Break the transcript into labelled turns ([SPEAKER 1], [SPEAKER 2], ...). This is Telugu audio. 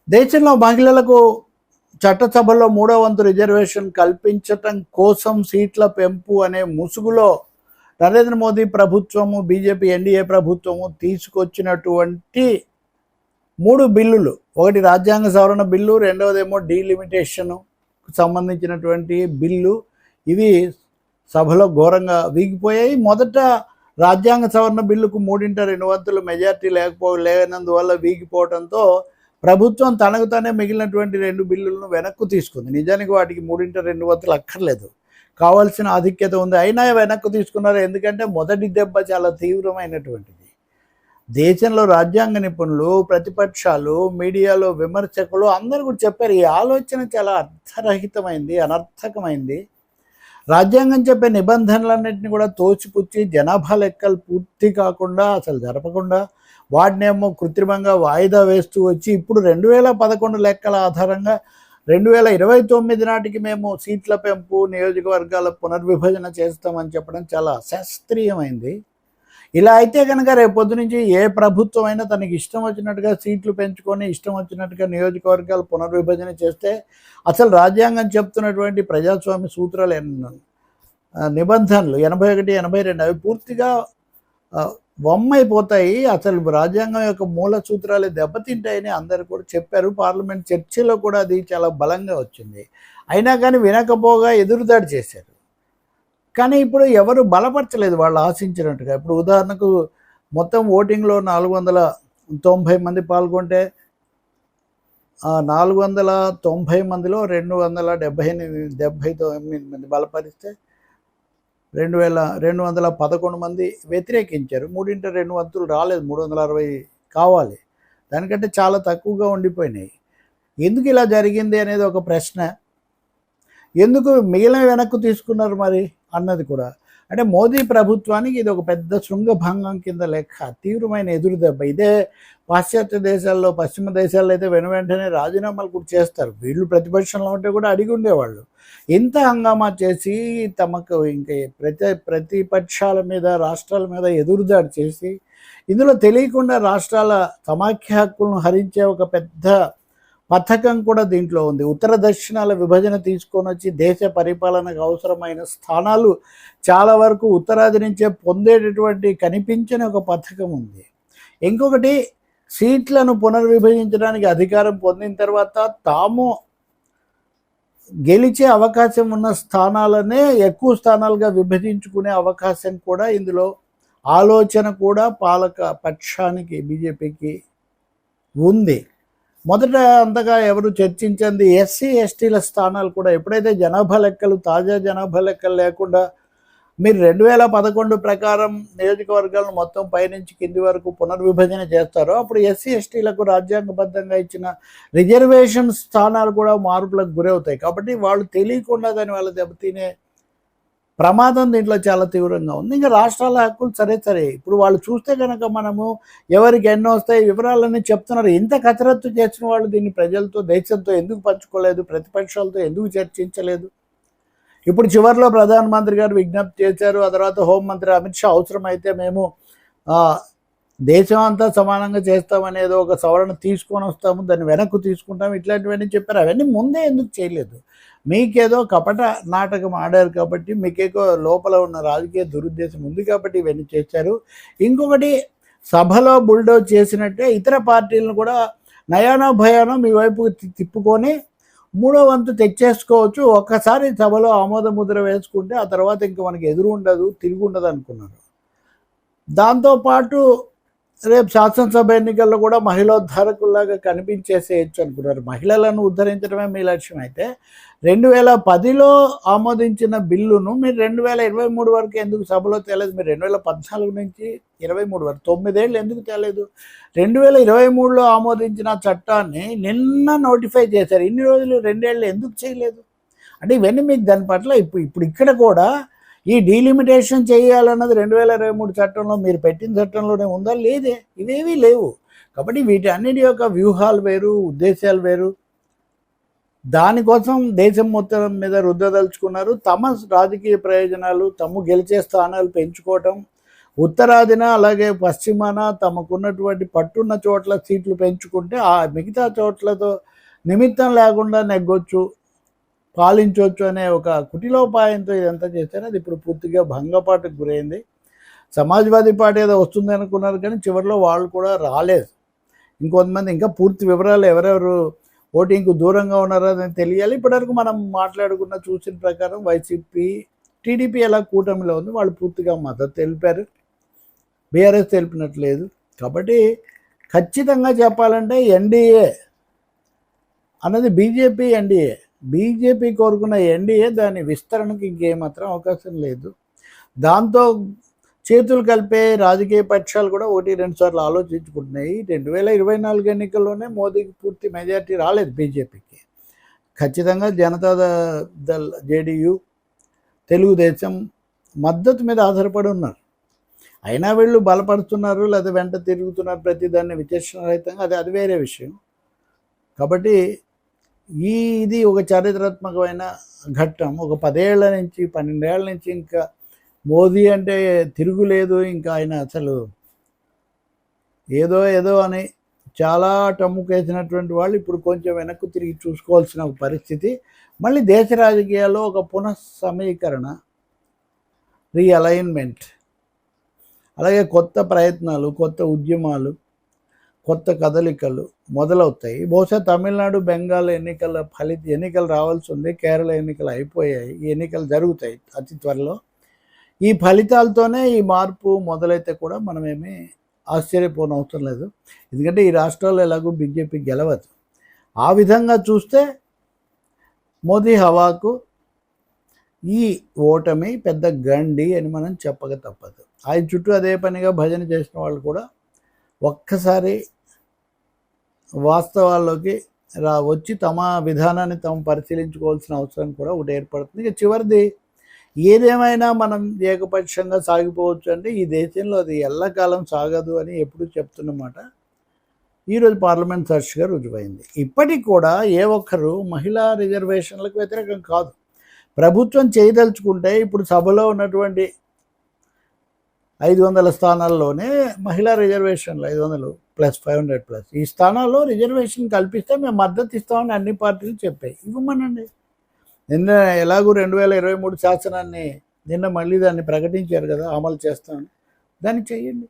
[SPEAKER 1] దేశంలో మహిళలకు చట్టసభలో మూడో వంతు రిజర్వేషన్ కల్పించటం కోసం సీట్ల పెంపు అనే ముసుగులో నరేంద్ర మోదీ ప్రభుత్వము, బీజేపీ ఎన్డీఏ ప్రభుత్వము తీసుకొచ్చినటువంటి 3 బిల్లులు, ఒకటి రాజ్యాంగ సవరణ బిల్లు, రెండవదేమో డీలిమిటేషన్కు సంబంధించినటువంటి బిల్లు. ఇవి సభలో ఘోరంగా వీగిపోయాయి. మొదట రాజ్యాంగ సవరణ బిల్లుకు 3/2 వంతుల మెజార్టీ లేనందువల్ల వీగిపోవడంతో ప్రభుత్వం తనకు తానే మిగిలినటువంటి 2 బిల్లులను వెనక్కు తీసుకుంది. నిజానికి వాటికి 3/2 వంతులు అక్కర్లేదు, కావాల్సిన ఆధిక్యత ఉంది, అయినా వెనక్కు తీసుకున్నారు. ఎందుకంటే మొదటి దెబ్బ చాలా తీవ్రమైనటువంటిది. దేశంలో రాజ్యాంగ నిపుణులు, ప్రతిపక్షాలు, మీడియాలో విమర్శకులు అందరూ కూడా చెప్పారు, ఈ ఆలోచన చాలా అర్థరహితమైంది, అనర్థకమైంది. రాజ్యాంగం చెప్పే నిబంధనలన్నింటినీ కూడా తోచిపుచ్చి జనాభా లెక్కలు పూర్తి కాకుండా అసలు జరపకుండా వాటినేమో కృత్రిమంగా వాయిదా వేస్తూ వచ్చి ఇప్పుడు 2011 లెక్కల ఆధారంగా 2029 నాటికి మేము సీట్ల పెంపు, నియోజకవర్గాల పునర్విభజన చేస్తామని చెప్పడం చాలా అశాస్త్రీయమైంది. ఇలా అయితే కనుక రేపొద్దు నుంచి ఏ ప్రభుత్వం అయినా తనకి ఇష్టం వచ్చినట్టుగా సీట్లు పెంచుకొని ఇష్టం వచ్చినట్టుగా నియోజకవర్గాల పునర్విభజన చేస్తే అసలు రాజ్యాంగం చెప్తున్నటువంటి ప్రజాస్వామ్య సూత్రాలు నిబంధనలు 81, 82 అవి పూర్తిగా వమ్మైపోతాయి. అసలు రాజ్యాంగం యొక్క మూల సూత్రాలు దెబ్బతింటాయని అందరూ కూడా చెప్పారు. పార్లమెంట్ చర్చలో కూడా అది చాలా బలంగా వచ్చింది. అయినా కానీ వినకపోగా ఎదురుదాడి చేశారు. కానీ ఇప్పుడు ఎవరు బలపరచలేదు వాళ్ళు ఆశించినట్టుగా. ఇప్పుడు ఉదాహరణకు మొత్తం ఓటింగ్లో 490 మంది పాల్గొంటే 490 మందిలో 279 మంది బలపరిస్తే 2211 మంది వ్యతిరేకించారు. 3/2 వంతులు రాలేదు, 360 కావాలి. దానికంటే చాలా తక్కువగా ఉండిపోయినాయి. ఎందుకు ఇలా జరిగింది అనేది ఒక ప్రశ్న. ఎందుకు మిగిలిన వెనక్కు తీసుకున్నారు మరి అన్నది కూడా. అంటే మోదీ ప్రభుత్వానికి ఇది ఒక పెద్ద శృంగభంగం కింద లెక్క, తీవ్రమైన ఎదురుదెబ్బ. ఇదే పాశ్చాత్య దేశాల్లో, పశ్చిమ దేశాల్లో అయితే వెంటనే రాజీనామాలు కూడా చేస్తారు. వీళ్ళు ప్రతిపక్షంలో ఉంటే కూడా అడిగి ఉండేవాళ్ళు. ఇంత హంగామా చేసి తమకు ఇంకా ప్రతిపక్షాల మీద, రాష్ట్రాల మీద ఎదురుదాడి చేసి ఇందులో తెలియకుండా రాష్ట్రాల సమాఖ్య హక్కులను హరించే ఒక పెద్ద పథకం కూడా దీంట్లో ఉంది. ఉత్తర దక్షిణాల విభజన తీసుకొని వచ్చి దేశ పరిపాలనకు అవసరమైన స్థానాలు చాలా వరకు ఉత్తరాది నుంచే పొందేటటువంటి కనిపించని ఒక పథకం ఉంది. ఇంకొకటి, సీట్లను పునర్విభజించడానికి అధికారం పొందిన తర్వాత తాము గెలిచే అవకాశం ఉన్న స్థానాలనే ఎక్కువ స్థానాలుగా విభజించుకునే అవకాశం కూడా ఇందులో ఆలోచన కూడా పాలక పక్షానికి, బీజేపీకి ఉంది. మొదట అంతగా ఎవరు చర్చించింది ఎస్సీ ఎస్టీల స్థానాలు కూడా. ఎప్పుడైతే జనాభా లెక్కలు, తాజా జనాభా లెక్కలు లేకుండా మీరు 2011 ప్రకారం నియోజకవర్గాలను మొత్తం పైనుంచి కింది వరకు పునర్విభజన చేస్తారో అప్పుడు ఎస్సీ ఎస్టీలకు రాజ్యాంగబద్ధంగా ఇచ్చిన రిజర్వేషన్ స్థానాలు కూడా మార్పులకు గురవుతాయి. కాబట్టి వాళ్ళు తెలియకుండా దాని వల్ల దెబ్బతినే ప్రమాదం దీంట్లో చాలా తీవ్రంగా ఉంది. ఇంకా రాష్ట్రాల హక్కులు సరే, ఇప్పుడు వాళ్ళు చూస్తే కనుక మనము ఎవరికి ఎన్నో వస్తాయి వివరాలన్నీ చెప్తున్నారు. ఇంత కసరత్తు చేసిన వాళ్ళు దీన్ని ప్రజలతో, దేశంతో ఎందుకు పంచుకోలేదు? ప్రతిపక్షాలతో ఎందుకు చర్చించలేదు? ఇప్పుడు చివరిలో ప్రధానమంత్రి గారు విజ్ఞప్తి చేశారు. ఆ తర్వాత హోంమంత్రి అమిత్ షా అవసరమైతే మేము దేశం అంతా సమానంగా చేస్తామనేదో ఒక సవరణ తీసుకొని వస్తాము, దాన్ని వెనక్కు తీసుకుంటాము, ఇట్లాంటివన్నీ చెప్పారు. అవన్నీ ముందే ఎందుకు చేయలేదు? మీకేదో కపట నాటకం ఆడారు కాబట్టి, మీకేదో లోపల ఉన్న రాజకీయ దురుద్దేశం ఉంది కాబట్టి ఇవన్నీ చేశారు. ఇంకొకటి, సభలో బుల్డోజ్ చేసినట్టే ఇతర పార్టీలను కూడా నయానో భయానో మీ వైపు తిప్పుకొని మూడో వంతు తెచ్చేసుకోవచ్చు. ఒక్కసారి సభలో ఆమోద ముద్ర వేసుకుంటే ఆ తర్వాత ఇంకా మనకి ఎదురు ఉండదు, తిరిగి ఉండదు అనుకున్నారు. దాంతోపాటు రేపు శాసనసభ ఎన్నికల్లో కూడా మహిళోద్ధారకుల్లాగా కనిపించేసేయచ్చు అనుకున్నారు. మహిళలను ఉద్ధరించడమే మీ లక్ష్యం అయితే 2010లో ఆమోదించిన బిల్లును మీరు 2023 వరకు ఎందుకు సభలో తేలేదు? మీరు 2014 నుంచి 23 వరకు 9 ఏళ్ళు ఎందుకు తేలేదు? 2023లో ఆమోదించిన చట్టాన్ని నిన్న నోటిఫై చేశారు. ఇన్ని రోజులు 2 ఏళ్ళు ఎందుకు చేయలేదు? అంటే ఇవన్నీ మీకు దాని పట్ల ఇప్పుడు ఇక్కడ కూడా ఈ డీలిమిటేషన్ చేయాలన్నది 2023 చట్టంలో, మీరు పెట్టిన చట్టంలోనే ఉందా? లేదే, ఇవేవీ లేవు. కాబట్టి వీటి అన్నిటి యొక్క వ్యూహాలు వేరు, ఉద్దేశాలు వేరు. దానికోసం దేశం మొత్తం మీద రుద్దదలుచుకున్నారు. తమ రాజకీయ ప్రయోజనాలు, తమ గెలిచే స్థానాలు పెంచుకోవటం, ఉత్తరాదిన అలాగే పశ్చిమాన తమకున్నటువంటి పట్టున్న చోట్ల సీట్లు పెంచుకుంటే ఆ మిగతా చోట్లతో నిమిత్తం లేకుండా నెగ్గొచ్చు, పాలించవచ్చు అనే ఒక కుటిలోపాయంతో ఇదంతా చేశారు. అది ఇప్పుడు పూర్తిగా భంగపాటుకు గురైంది. సమాజ్వాదీ పార్టీ ఏదో వస్తుంది అనుకున్నారు, కానీ చివరిలో వాళ్ళు కూడా రాలేదు. ఇంకొంతమంది ఇంకా పూర్తి వివరాలు ఎవరెవరు ఓటింగ్కు దూరంగా ఉన్నారో అని తెలియాలి. ఇప్పటివరకు మనం మాట్లాడుకున్న చూసిన ప్రకారం వైసీపీ, టీడీపీ ఎలా కూటమిలో ఉంది, వాళ్ళు పూర్తిగా మద్దతు తెలిపారు, బీఆర్ఎస్ తెలిపినట్లేదు. కాబట్టి ఖచ్చితంగా చెప్పాలంటే ఎన్డీఏ అన్నది బీజేపీ ఎన్డీఏ, బీజేపీ కోరుకున్న ఎన్డీఏ దాని విస్తరణకు ఇంకేమాత్రం అవకాశం లేదు. దాంతో చేతులు కలిపే రాజకీయ పక్షాలు కూడా 1-2 సార్లు ఆలోచించుకుంటున్నాయి. 2024 ఎన్నికల్లోనే మోదీకి పూర్తి మెజారిటీ రాలేదు బీజేపీకి. ఖచ్చితంగా జనతాదళ్, జేడీయూ, తెలుగుదేశం మద్దతు మీద ఆధారపడి ఉన్నారు. అయినా వీళ్ళు బలపడుతున్నారు లేదా వెంట తిరుగుతున్నారు ప్రతిదాన్ని విచక్షణరహితంగా, అది వేరే విషయం. కాబట్టి ఇది ఒక చారిత్రాత్మకమైన ఘట్టం. ఒక 10 ఏళ్ల నుంచి 12 ఏళ్ల నుంచి ఇంకా మోదీ అంటే తిరుగులేదు. ఇంకా ఆయన అసలు ఏదో అని చాలా టమ్ముకేసినటువంటి వాళ్ళు ఇప్పుడు కొంచెం వెనక్కు తిరిగి చూసుకోవాల్సిన పరిస్థితి. మళ్ళీ దేశ రాజకీయాల్లో ఒక పునఃసమీకరణ, రీఅలైన్మెంట్, అలాగే కొత్త ప్రయత్నాలు, కొత్త ఉద్యమాలు, కొత్త కదలికలు మొదలవుతాయి. బహుశా తమిళనాడు, బెంగాల్ ఎన్నికలు రావాల్సి ఉంది. కేరళ ఎన్నికలు అయిపోయాయి. ఈ ఎన్నికలు జరుగుతాయి అతి త్వరలో. ఈ ఫలితాలతోనే ఈ మార్పు మొదలైతే కూడా మనమేమీ ఆశ్చర్యపోనవసరం లేదు. ఎందుకంటే ఈ రాష్ట్రాల్లో ఎలాగో బీజేపీ గెలవదు. ఆ విధంగా చూస్తే మోదీ హవాకు ఈ ఓటమి పెద్ద గండి అని మనం చెప్పక తప్పదు. ఆయన చుట్టూ అదే పనిగా భజన చేసిన వాళ్ళు కూడా ఒక్కసారి వాస్తవాల్లోకి వచ్చి తమ విధానాన్ని తాము పరిశీలించుకోవాల్సిన అవసరం కూడా ఒకటి ఏర్పడుతుంది. ఇక చివరిది, ఏదేమైనా మనం ఏకపక్షంగా సాగిపోవచ్చు అంటే ఈ దేశంలో అది ఎల్లకాలం సాగదు అని ఎప్పుడు చెప్తున్నమాట ఈరోజు పార్లమెంట్ సాక్షిగా రుజువైంది. ఇప్పటికి కూడా ఏ ఒక్కరు మహిళా రిజర్వేషన్లకు వ్యతిరేకం కాదు. ప్రభుత్వం చేయదలుచుకుంటే ఇప్పుడు సభలో ఉన్నటువంటి 500 స్థానాల్లోనే మహిళా రిజర్వేషన్లు 500 + 500+, ఈ స్థానాల్లో రిజర్వేషన్ కల్పిస్తే మేము మద్దతు ఇస్తామని అన్ని పార్టీలు చెప్పాయి. ఇవ్వమనండి. నిన్న ఎలాగూ 2023 శాసనాన్ని నిన్న మళ్ళీ దాన్ని ప్రకటించారు కదా, అమలు చేస్తామని. దాన్ని చెయ్యండి.